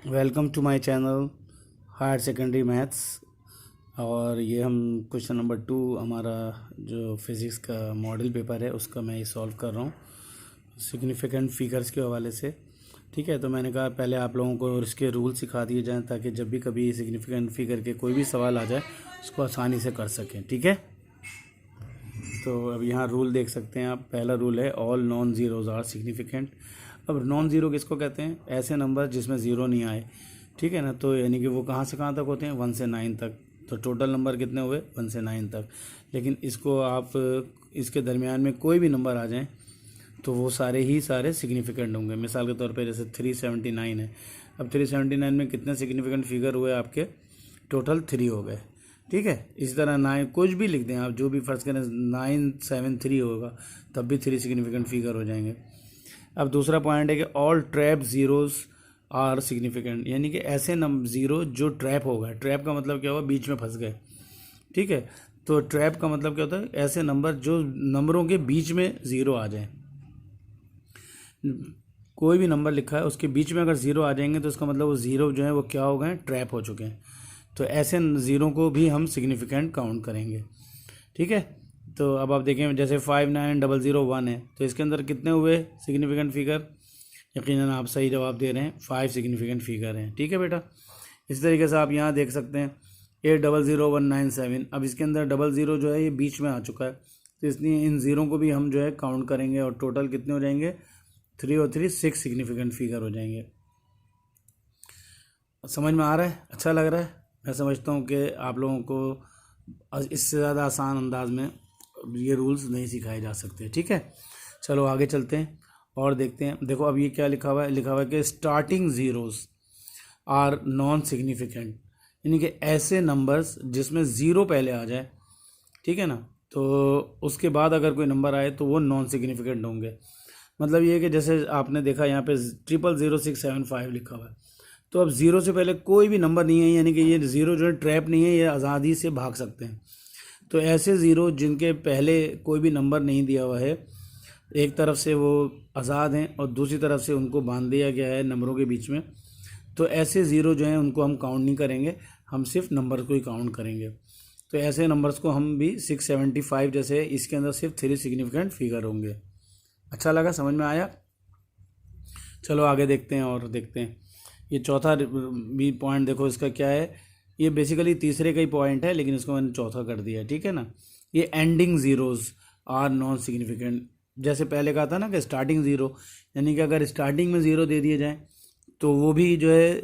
Welcome to my channel higher secondary maths. और ये हम क्वेश्चन नंबर 2 हमारा जो फिज़िक्स का मॉडल पेपर है उसका मैं ये सॉल्व कर रहा हूँ सिग्निफिकेंट फिगर्स के हवाले से। ठीक है, तो मैंने कहा पहले आप लोगों को इसके रूल सिखा दिए जाएं ताकि जब भी कभी सिग्निफिकेंट फिगर के कोई भी सवाल आ जाए उसको आसानी से कर सकें। ठीक है, तो अब यहाँ रूल देख सकते हैं आप। पहला रूल है all non zeros are significant. अब नॉन ज़ीरो किसको कहते हैं? ऐसे नंबर जिसमें ज़ीरो नहीं आए। ठीक है ना, तो यानी कि वो कहाँ से कहाँ तक होते हैं? 1 से 9 तक। तो टोटल नंबर कितने हुए? 1 से 9 तक। लेकिन इसको आप इसके दरमियान में कोई भी नंबर आ जाएँ तो वो सारे ही सारे सिग्निफिकेंट होंगे। मिसाल के तौर पे जैसे 379 है। अब 379 में कितने सिग्निफिकेंट फिगर हुए आपके? टोटल 3 हो गए। ठीक है, इसी तरह 9 कुछ भी लिख दें आप, जो भी फ़र्ज़ करें 973 होगा तब भी 3 सिग्निफिकेंट फिगर हो जाएंगे। अब दूसरा पॉइंट है कि all trap zeros are significant, यानी कि ऐसे ज़ीरो जो ट्रैप हो गए। ट्रैप का मतलब क्या हुआ? बीच में फंस गए। ठीक है, तो ट्रैप का मतलब क्या होता है? ऐसे नंबर जो नंबरों के बीच में ज़ीरो आ जाए। कोई भी नंबर लिखा है उसके बीच में अगर ज़ीरो आ जाएंगे तो इसका मतलब वो ज़ीरो जो है वो क्या हो गए? ट्रैप हो चुके हैं। तो ऐसे ज़ीरो को भी हम सिग्निफिकेंट काउंट करेंगे। ठीक है, तो अब आप देखें जैसे 59001 है तो इसके अंदर कितने हुए सिग्निफिकेंट फिगर? यकीनन आप सही जवाब दे रहे हैं, 5 सिग्निफिकेंट फिगर हैं। ठीक है बेटा, इस तरीके से आप यहाँ देख सकते हैं 800197। अब इसके अंदर डबल ज़ीरो जो है ये बीच में आ चुका है, तो इसलिए इन ज़ीरो को भी हम जो है काउंट करेंगे और टोटल कितने हो जाएंगे? 3 और 3 6 सिग्निफिकेंट फिगर हो जाएंगे। समझ में आ रहा है? अच्छा लग रहा है? मैं समझता हूँ कि आप लोगों को इससे ज़्यादा आसान अंदाज में ये रूल्स नहीं सिखाए जा सकते। ठीक है, चलो आगे चलते हैं और देखते हैं। देखो अब ये क्या लिखा हुआ है? लिखा हुआ है कि starting zeros are non significant, यानी कि ऐसे नंबर्स जिसमें ज़ीरो पहले आ जाए। ठीक है ना, तो उसके बाद अगर कोई नंबर आए तो वो नॉन सिग्निफिकेंट होंगे। मतलब ये है कि जैसे आपने देखा यहाँ पे 000675 लिखा हुआ है, तो अब ज़ीरो से पहले कोई भी नंबर नहीं है, यानी कि ये ज़ीरो जो है ट्रैप नहीं है, ये आज़ादी से भाग सकते हैं। तो ऐसे ज़ीरो जिनके पहले कोई भी नंबर नहीं दिया हुआ है, एक तरफ से वो आज़ाद हैं और दूसरी तरफ से उनको बांध दिया गया है नंबरों के बीच में, तो ऐसे ज़ीरो जो हैं उनको हम काउंट नहीं करेंगे, हम सिर्फ नंबर को ही काउंट करेंगे। तो ऐसे नंबर्स को हम भी 675 जैसे इसके अंदर सिर्फ 3 सिग्निफिकेंट फिगर होंगे। अच्छा लगा? समझ में आया? चलो आगे देखते हैं और देखते हैं। ये चौथा भी पॉइंट देखो, इसका क्या है? ये बेसिकली तीसरे का ही पॉइंट है लेकिन इसको मैंने चौथा कर दिया है। ठीक है ना, ये ending zeros are non significant. जैसे पहले कहा था ना कि स्टार्टिंग ज़ीरो, यानी कि अगर स्टार्टिंग में ज़ीरो दे दिए जाए तो वो भी जो है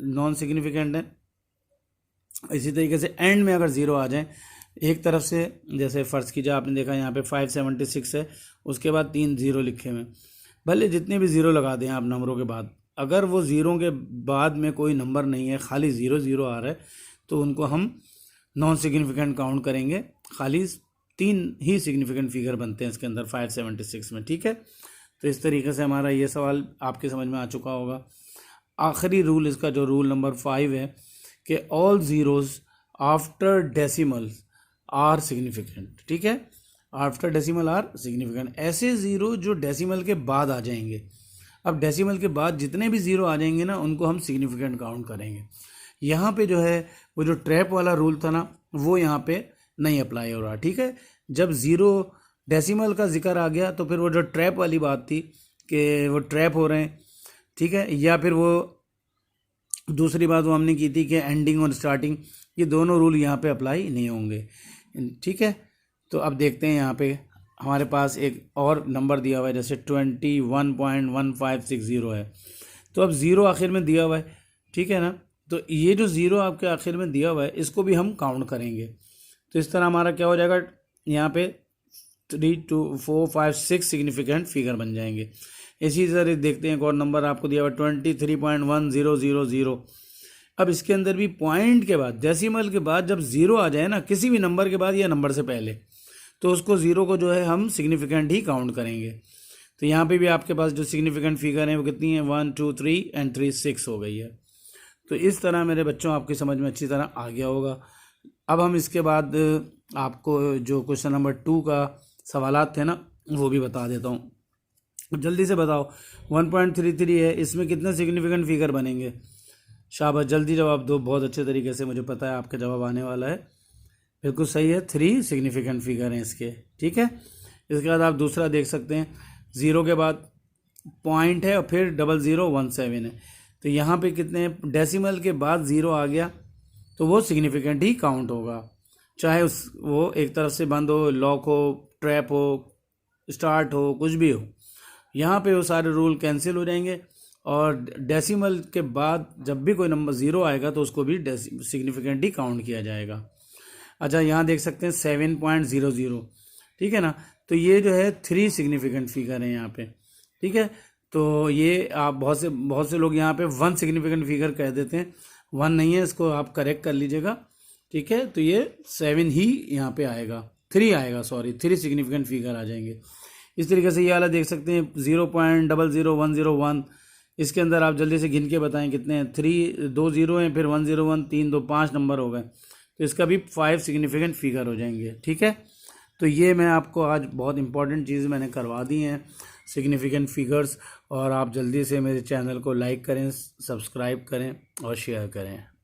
नॉन सिग्निफिकेंट है। इसी तरीके से एंड में अगर ज़ीरो आ जाए एक तरफ से, जैसे फ़र्ज़ कीजिए आपने देखा यहाँ पे 576 है, उसके बाद 3 ज़ीरो लिखे हुए, भले जितने भी ज़ीरो लगा दें आप नंबरों के बाद, अगर वो ज़ीरो के बाद में कोई नंबर नहीं है, खाली ज़ीरो ज़ीरो आ रहा है, तो उनको हम नॉन सिग्निफिकेंट काउंट करेंगे। खाली 3 ही सिग्निफिकेंट फिगर बनते हैं इसके अंदर 576 में। ठीक है, तो इस तरीके से हमारा ये सवाल आपके समझ में आ चुका होगा। आखिरी रूल इसका जो रूल नंबर 5 है कि all zeros after decimal are significant. ठीक है, आफ्टर डेसिमल आर सिग्निफिकेंट, ऐसे ज़ीरो जो डेसिमल के बाद आ जाएंगे। अब डेसिमल के बाद जितने भी ज़ीरो आ जाएंगे ना उनको हम सिग्निफिकेंट काउंट करेंगे। यहाँ पे जो है वो जो ट्रैप वाला रूल था ना वो यहाँ पे नहीं अप्लाई हो रहा। ठीक है, जब ज़ीरो डेसिमल का जिक्र आ गया तो फिर वो जो ट्रैप वाली बात थी कि वो ट्रैप हो रहे हैं, ठीक है, या फिर वो दूसरी बात वो हमने की थी कि एंडिंग और स्टार्टिंग, ये दोनों रूल यहाँ पे अप्लाई नहीं होंगे। ठीक है, तो अब देखते हैं यहाँ पे हमारे पास एक और नंबर दिया हुआ है जैसे 21.1560 है, तो अब ज़ीरो आखिर में दिया हुआ है। ठीक है ना, तो ये जो ज़ीरो आपके आखिर में दिया हुआ है इसको भी हम काउंट करेंगे। तो इस तरह हमारा क्या हो जाएगा? यहाँ पे 3 2 4 5 6 सिग्निफिकेंट फिगर बन जाएंगे। इसी तरह देखते हैं एक और नंबर आपको दिया हुआ 23.1000। अब इसके अंदर भी पॉइंट के बाद, डेसिमल के बाद जब ज़ीरो आ जाए ना किसी भी नंबर के बाद या नंबर से पहले, तो उसको ज़ीरो को जो है हम सिग्निफिकेंट ही काउंट करेंगे। तो यहाँ पे भी आपके पास जो सिग्निफिकेंट फिगर हैं वो कितनी है? 1 2 3 एंड 3 6 हो गई है। तो इस तरह मेरे बच्चों आपकी समझ में अच्छी तरह आ गया होगा। अब हम इसके बाद आपको जो क्वेश्चन नंबर 2 का सवालात थे ना वो भी बता देता हूँ। जल्दी से बताओ 1.33 है, इसमें कितने सिग्निफिकेंट फिगर बनेंगे? शाबाश, जल्दी जवाब दो, बहुत अच्छे तरीके से, मुझे पता है आपका जवाब आने वाला है। बिल्कुल सही है, 3 सिग्निफिकेंट फिगर हैं इसके, ठीक है। इसके बाद आप दूसरा देख सकते हैं, 0 के बाद पॉइंट है और फिर 0017 है, तो यहाँ पे कितने हैं? डेसिमल के बाद 0 आ गया तो वो सिग्निफिकेंट ही काउंट होगा, चाहे वो एक तरफ से बंद हो, लॉक हो, ट्रैप हो, स्टार्ट हो, कुछ भी हो। यहाँ पे वो सारे रूल कैंसिल हो जाएंगे और डेसिमल के बाद जब भी कोई नंबर 0 आएगा तो उसको भी सिग्निफिकेंट ही काउंट किया जाएगा। अच्छा, यहाँ देख सकते हैं 7.00, ठीक है ना, तो ये जो है 3 सिग्निफिकेंट फिगर है यहाँ पे, ठीक है। तो ये आप बहुत से लोग यहाँ पे 1 सिग्निफिकेंट फिगर कह देते हैं, 1 नहीं है, इसको आप करेक्ट कर लीजिएगा, ठीक है। तो ये 7 ही यहाँ पे आएगा, 3 आएगा, सॉरी 3 सिग्निफिकेंट फिगर आ जाएंगे। इस तरीके से ये वाला देख सकते हैं 0.00101, इसके अंदर आप जल्दी से गिन के बताएं कितने हैं? 2 0 हैं, फिर 101, 3 2 5 नंबर हो गए, तो इसका भी 5 सिग्निफिकेंट फिगर हो जाएंगे, ठीक है। तो ये मैं आपको आज बहुत इंपॉर्टेंट चीज़ मैंने करवा दी हैं, सिग्निफिकेंट फिगर्स, और आप जल्दी से मेरे चैनल को लाइक करें, सब्सक्राइब करें और शेयर करें।